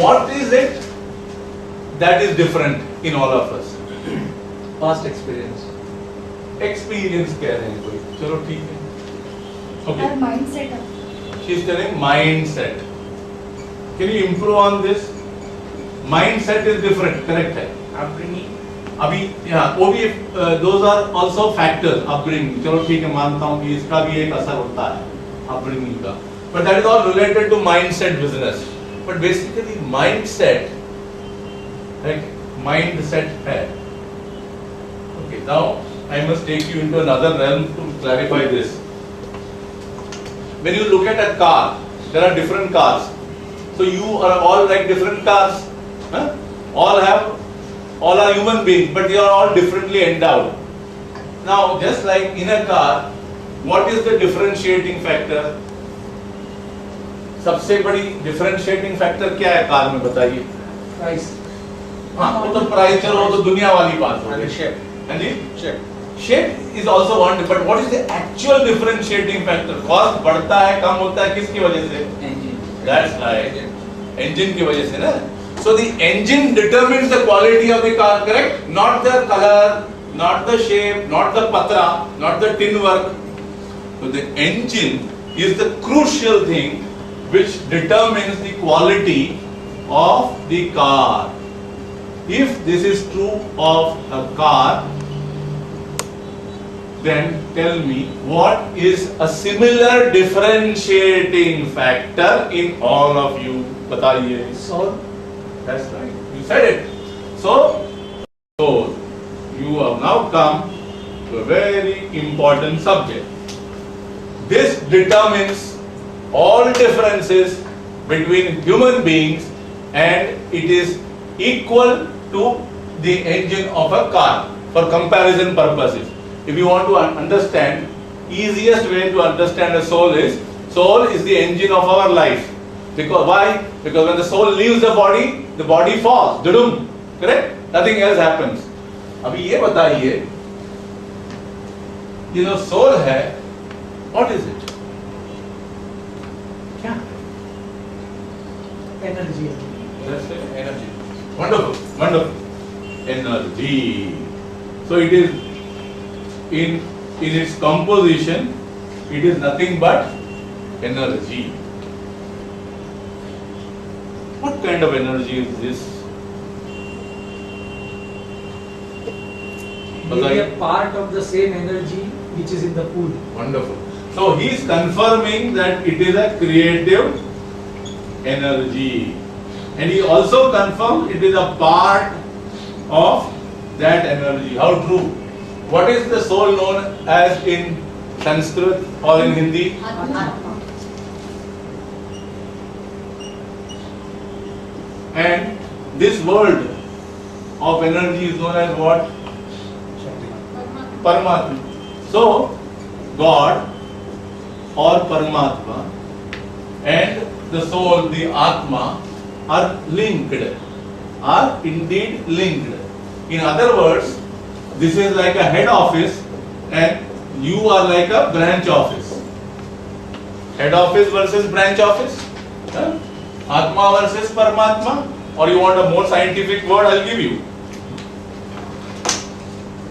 what is it that is different in all of us? Past experience. Experience कह रहे हैं कोई, चलो ठीक है. Okay. Our mindset. She is telling mindset. Can you improve on this? Mindset is different, correct है? Upbringing. अभी यहाँ वो भी those are also factors. Upbringing, चलो ठीक है, मानता हूँ कि इसका भी एक असर होता है upbringing का. But that is all related to mindset business. But basically mindset, like mindset है. Okay, now I must take you into another realm to clarify this. When you look at a car, there are different cars. So you are all like different cars. Huh? All are human beings, but they are all differently endowed. Now, just like in a car, what is the differentiating factor? सबसे बड़ी differentiating factor क्या है car में बताइए? Price. हाँ, वो तो price, चलो वो तो दुनिया वाली बात हो गई. Shape. हाँ जी? Shape. Shape is also one, but what is the actual differentiating factor? Cost बढ़ता है, कम होता है, किसकी वजह से? Engine. That's right. Engine की वजह से ना. So the engine determines the quality of the car, correct? Not the color, not the shape, not the patra, not the tin work. So the engine is the crucial thing which determines the quality of the car. If this is true of a car, then tell me what is a similar differentiating factor in all of you? बताइए. Soul. That's right. You said it. So you have now come to a very important subject. This determines all differences between human beings, and it is equal to the engine of a car for comparison purposes. If you want to understand, easiest way to understand a soul is the engine of our life. Because why? Because when the soul leaves the body falls. Dudum. Correct? Nothing else happens. अभी ये बताइए, ये जो soul है, what is it? क्या? Energy. That's it, energy. Wonderful, wonderful. Energy. So it is in its composition, it is nothing but energy. What kind of energy is this? Maybe a part of the same energy which is in the pool. Wonderful. So he is confirming that it is a creative energy, and he also confirms it is a part of that energy. How true? What is the soul known as in Sanskrit or in Hindi? And this world of energy is known as what? Paramatma. So, God or Paramatma and the soul, the Atma, are linked, are indeed linked. In other words, this is like a head office and you are like a branch office. Head office versus branch office. Huh? Atma versus Paramatma. Or you want a more scientific word, I'll give you.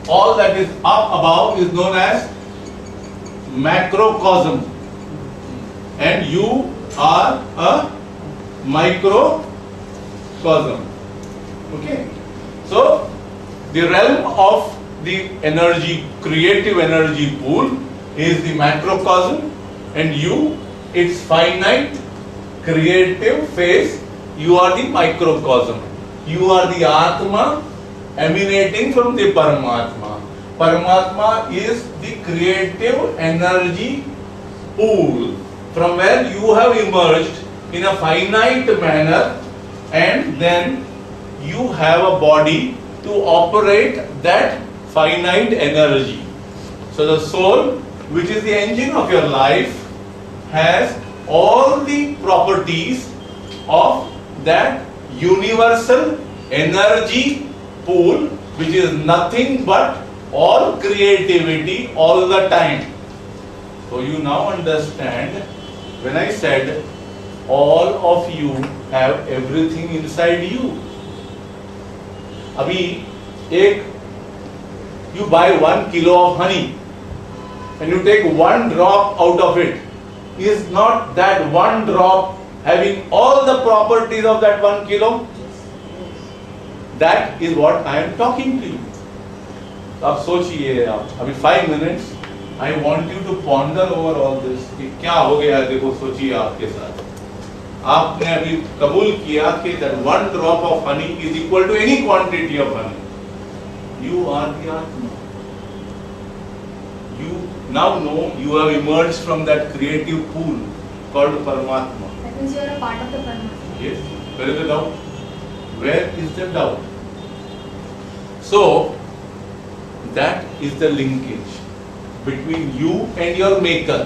All that is up above is known as macrocosm, and you are a microcosm. Okay? So, the realm of the energy, creative energy pool is the macrocosm, and you, its finite creative phase, you are the microcosm. You are the Atma emanating from the Paramatma. Paramatma is the creative energy pool from where you have emerged in a finite manner, and then you have a body to operate that finite energy. So the soul, which is the engine of your life, has all the properties of that universal energy pool, which is nothing but all creativity all the time. So you now understand when I said all of you have everything inside you. अभी एक you buy 1 kilo of honey and you take 1 drop out of it. Is not that 1 drop having all the properties of that 1 kilo? That is what I am talking to you. तो आप सोचिए, आप अभी 5 minutes I want you to ponder over all this कि क्या हो गया, देखो सोचिए आपके साथ. आपने अभी कबूल किया कि that 1 drop of honey is equal to any quantity of honey. You are the Atma. You now know you have emerged from that creative pool called Paramatma. That means you are a part of the Paramatma. Yes. Where is the doubt? Where is the doubt? So, that is the linkage between you and your maker.